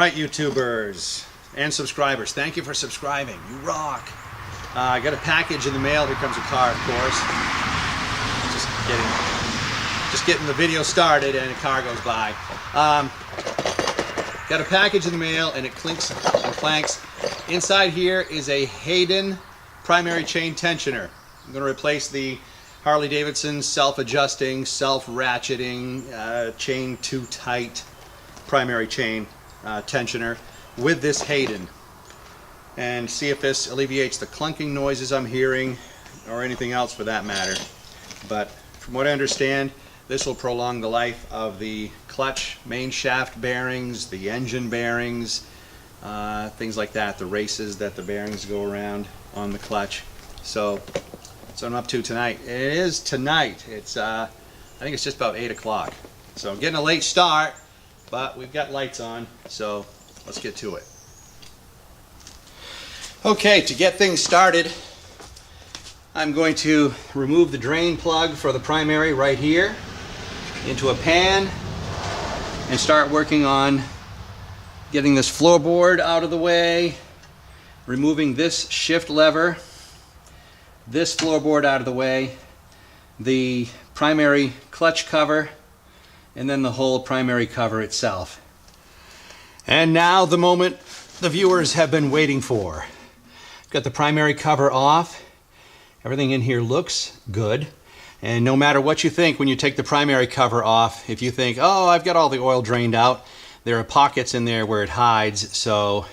Alright, YouTubers and subscribers, thank you for subscribing. You rock. I got a package in the mail. Here comes a car, of course. Just getting the video started and a car goes by. Got a package in the mail and it clinks and clanks. Inside here is a Hayden primary chain tensioner. I'm going to replace the Harley Davidson self-adjusting, self-ratcheting, chain too tight primary chain tensioner with this Hayden, and see if this alleviates the clunking noises I'm hearing or anything else for that matter. But from what I understand, this will prolong the life of the clutch main shaft bearings, the engine bearings, things like that, the races that the bearings go around on the clutch. So that's what I'm up to tonight. It is tonight. It's I think it's just about 8 o'clock. So I'm getting a late start, but we've got lights on, so let's get to it. Okay, to get things started, I'm going to remove the drain plug for the primary right here into a pan and start working on getting this floorboard out of the way, removing this shift lever, this floorboard out of the way, the primary clutch cover, and then the whole primary cover itself. And now the moment the viewers have been waiting for. Got the primary cover off. Everything in here looks good. And no matter what you think when you take the primary cover off, if you think, oh, I've got all the oil drained out, there are pockets in there where it hides. So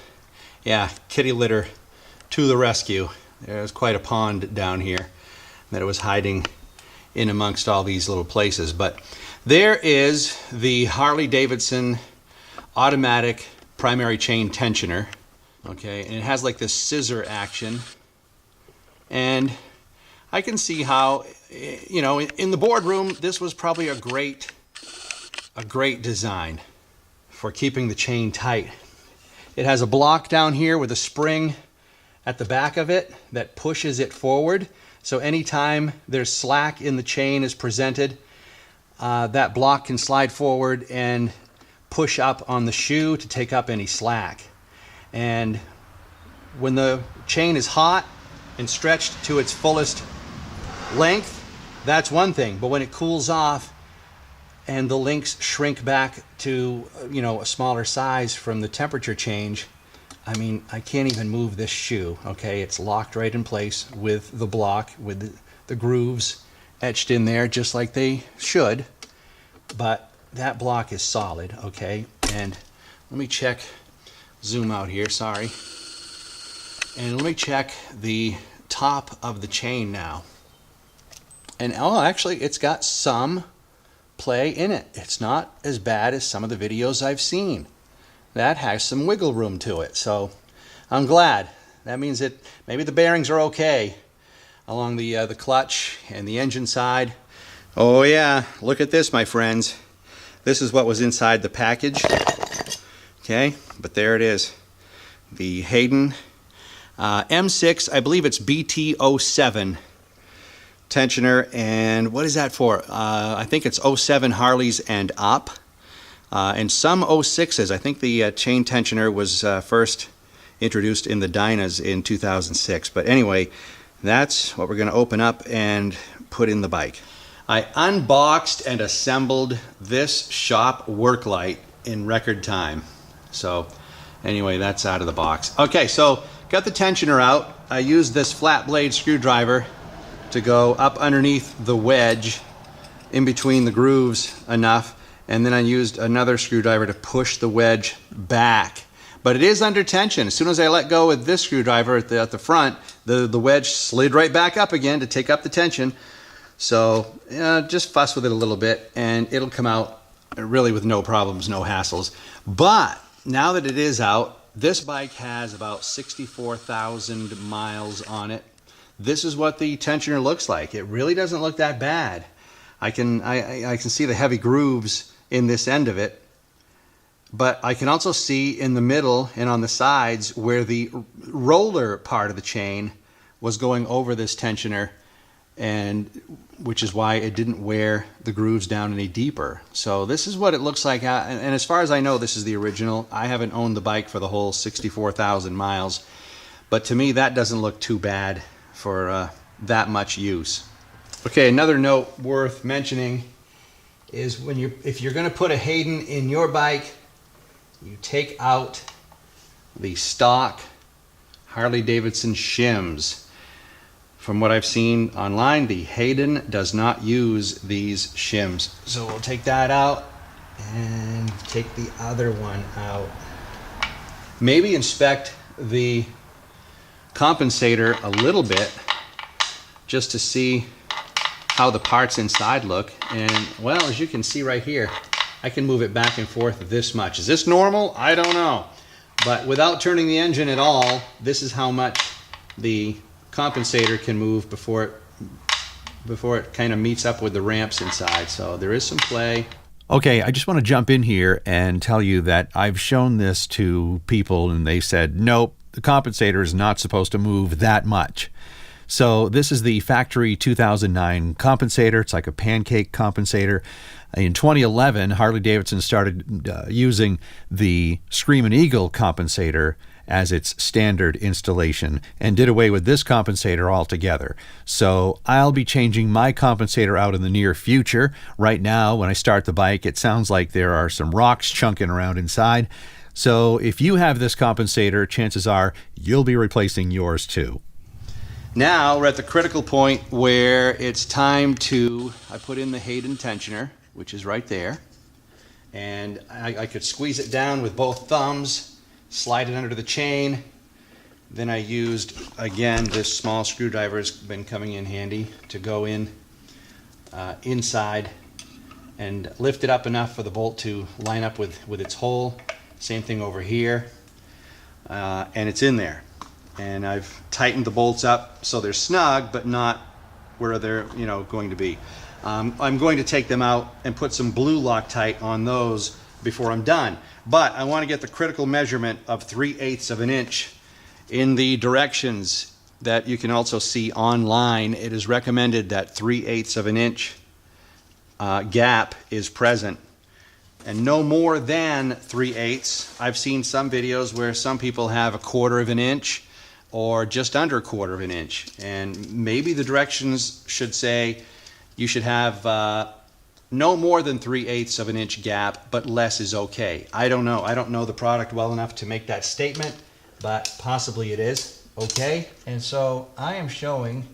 yeah, kitty litter to the rescue. There's quite a pond down here that it was hiding in amongst all these little places. But there is the Harley Davidson automatic primary chain tensioner. Okay, and it has like this scissor action. And I can see how, you know, in the boardroom, this was probably a great design for keeping the chain tight. It has a block down here with a spring at the back of it that pushes it forward. So anytime there's slack in the chain is presented, that block can slide forward and push up on the shoe to take up any slack. And when the chain is hot and stretched to its fullest length, that's one thing. But when it cools off and the links shrink back to, you know, a smaller size from the temperature change, I mean, I can't even move this shoe, okay? It's locked right in place with the block, with the grooves etched in there just like they should. But that block is solid, okay? And let me check, zoom out here, sorry. And let me check the top of the chain now. And oh, actually, it's got some play in it. It's not as bad as some of the videos I've seen. That has some wiggle room to it, so I'm glad. That means that maybe the bearings are okay along the clutch and the engine side. Oh yeah, look at this, my friends. This is what was inside the package. Okay, but there it is. The Hayden M6, I believe it's BT07 tensioner. And what is that for? I think it's 07 Harleys and up. And some 06s. I think the chain tensioner was first introduced in the Dynas in 2006. But anyway, that's what we're going to open up and put in the bike. I unboxed and assembled this shop work light in record time. So anyway, that's out of the box. Okay, so got the tensioner out. I used this flat blade screwdriver to go up underneath the wedge in between the grooves enough. And then I used another screwdriver to push the wedge back. But it is under tension. As soon as I let go with this screwdriver at the front, the wedge slid right back up again to take up the tension. So just fuss with it a little bit and it'll come out really with no problems, no hassles. But now that it is out, this bike has about 64,000 miles on it. This is what the tensioner looks like. It really doesn't look that bad. I can see the heavy grooves in this end of it, but I can also see in the middle and on the sides where the roller part of the chain was going over this tensioner and which is why it didn't wear the grooves down any deeper. So this is what it looks like, and as far as I know, this is the original. I haven't owned the bike for the whole 64,000 miles, but to me that doesn't look too bad for that much use. Okay, another note worth mentioning is if you're going to put a Hayden in your bike, you take out the stock Harley Davidson shims. From what I've seen online, the Hayden does not use these shims. So we'll take that out and take the other one out. Maybe inspect the compensator a little bit just to see how the parts inside look. And well, as you can see right here, I can move it back and forth this much. Is this normal? I don't know. But without turning the engine at all, this is how much the compensator can move before it kind of meets up with the ramps inside. So there is some play. Okay, I just want to jump in here and tell you that I've shown this to people and they said, nope, the compensator is not supposed to move that much. So this is the factory 2009 compensator. It's like a pancake compensator. In 2011, Harley Davidson started using the Screamin Eagle compensator as its standard installation and did away with this compensator altogether. So I'll be changing my compensator out in the near future. Right now, when I start the bike, it sounds like there are some rocks chunking around inside. So if you have this compensator, chances are you'll be replacing yours too. Now we're at the critical point where it's time I put in the Hayden tensioner, which is right there, and I could squeeze it down with both thumbs, slide it under the chain. Then I used, again, this small screwdriver has been coming in handy to go in inside and lift it up enough for the bolt to line up with its hole. Same thing over here, and it's in there. And I've tightened the bolts up so they're snug, but not where they're going to be. I'm going to take them out and put some blue Loctite on those before I'm done. But I want to get the critical measurement of 3/8 of an inch in the directions that you can also see online. It is recommended that 3/8 of an inch gap is present, and no more than 3/8. I've seen some videos where some people have 1/4 of an inch or just under 1/4 of an inch, and maybe the directions should say you should have no more than 3/8 of an inch gap, but less is okay. I don't know. I don't know the product well enough to make that statement, but possibly it is okay. And so I am showing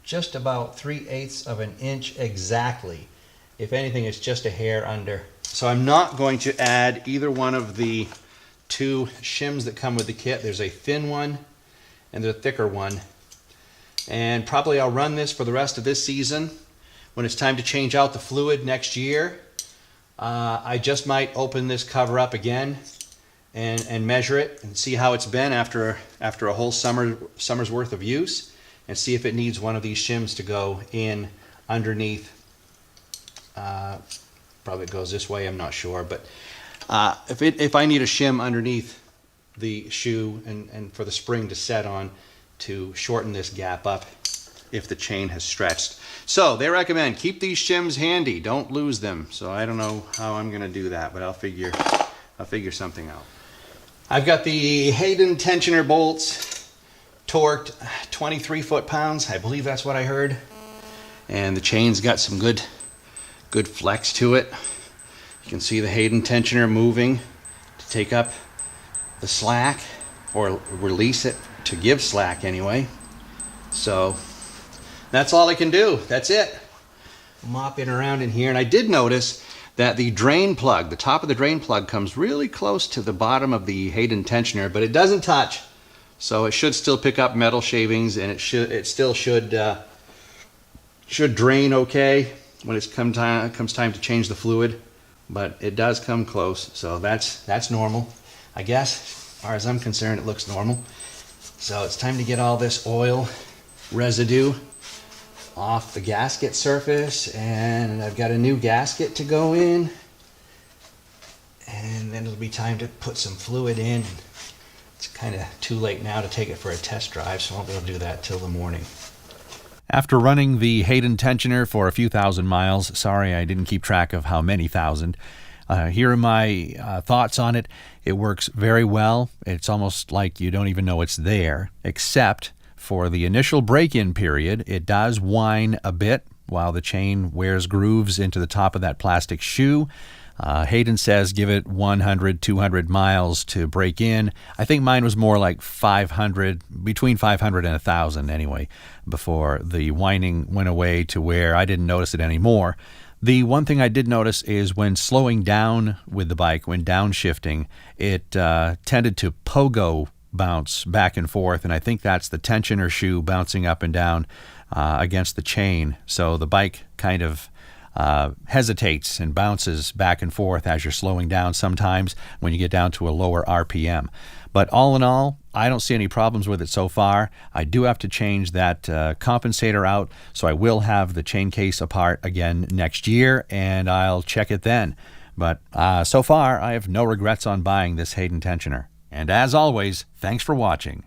just about 3/8 of an inch exactly. If anything, it's just a hair under. So I'm not going to add either one of the two shims that come with the kit. There's a thin one and there's a thicker one. And probably I'll run this for the rest of this season. When it's time to change out the fluid next year, I just might open this cover up again and measure it and see how it's been after a whole summer's worth of use, and see if it needs one of these shims to go in underneath. Probably it goes this way, I'm not sure, but if I need a shim underneath the shoe and for the spring to set on to shorten this gap up if the chain has stretched. So they recommend keep these shims handy, don't lose them. So I don't know how I'm gonna do that, but I'll figure something out. I've got the Hayden tensioner bolts torqued 23 foot-pounds. I believe that's what I heard. And the chain's got some good flex to it. You can see the Hayden tensioner moving to take up the slack, or release it to give slack anyway. So that's all I can do. That's it. Mopping around in here, and I did notice that the drain plug, the top of the drain plug, comes really close to the bottom of the Hayden tensioner, but it doesn't touch. So it should still pick up metal shavings, and it still should drain okay when it comes time to change the fluid. But it does come close, so that's normal, I guess. As far as I'm concerned, it looks normal. So it's time to get all this oil residue off the gasket surface, and I've got a new gasket to go in, and then it'll be time to put some fluid in. It's kind of too late now to take it for a test drive, so I won't be able to do that till the morning. After running the Hayden tensioner for a few thousand miles, sorry I didn't keep track of how many thousand, here are my thoughts on it. It works very well. It's almost like you don't even know it's there, except for the initial break-in period. It does whine a bit while the chain wears grooves into the top of that plastic shoe. Hayden says give it 100, 200 miles to break in. I think mine was more like 500, between 500 and 1,000 anyway, before the whining went away to where I didn't notice it anymore. The one thing I did notice is when slowing down with the bike, when downshifting, it tended to pogo bounce back and forth, and I think that's the tensioner shoe bouncing up and down against the chain. So the bike kind of hesitates and bounces back and forth as you're slowing down sometimes when you get down to a lower RPM. But all in all, I don't see any problems with it so far. I do have to change that compensator out, so I will have the chain case apart again next year, and I'll check it then. But so far, I have no regrets on buying this Hayden tensioner. And as always, thanks for watching.